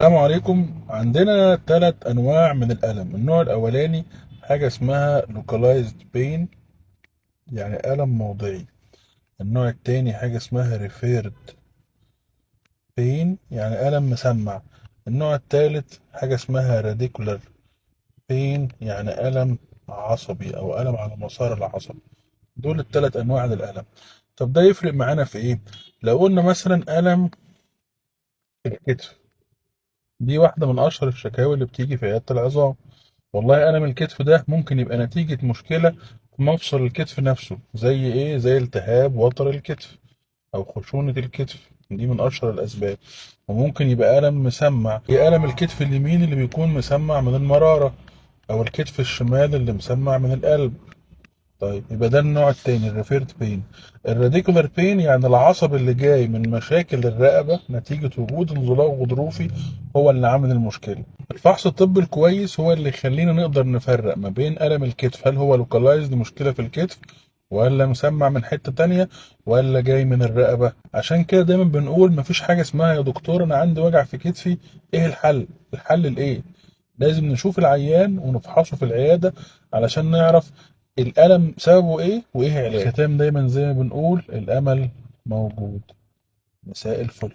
السلام عليكم. عندنا 3 أنواع من الألم. النوع الأولاني حاجة اسمها localized pain، يعني ألم موضعي. النوع التاني حاجة اسمها referred pain، يعني ألم مسمع. النوع التالت حاجة اسمها radicular pain، يعني ألم عصبي أو ألم على مسار العصب. دول ال3 أنواع للألم. طب ده يفرق معانا في إيه؟ لو قلنا مثلا ألم في الكتف، دي واحدة من أشهر الشكاوي اللي بتيجي في عيادة العظام. والله ألم الكتف ده ممكن يبقى نتيجة مشكلة في مفصل الكتف نفسه، زي إيه؟ زي التهاب وتر الكتف أو خشونة الكتف، دي من أشهر الأسباب. وممكن يبقى ألم مسمع، هي ألم الكتف اليمين اللي بيكون مسمع من المرارة، أو الكتف الشمال اللي مسمع من القلب. طيب يبقى ده النوع التاني الريفيرد بين. الراديكولار بين يعني العصب اللي جاي من مشاكل الرقبة نتيجة وجود انزلاق غضروفي هو اللي عامل المشكلة. الفحص الطبي الكويس هو اللي يخلينا نقدر نفرق ما بين ألم الكتف، هل هو لوكالايزد مشكلة في الكتف، ولا مسمع من حتة تانية، ولا جاي من الرقبة. عشان كده دايما بنقول مفيش حاجة اسمها يا دكتور أنا عندي وجع في كتفي، إيه الحل؟ الحل الإيه؟ لازم نشوف العيان ونفحصه في العيادة علشان نعرف الألم سببه إيه وإيه علاجه. الختام دايما زي ما بنقول الأمل موجود. مساء الفل.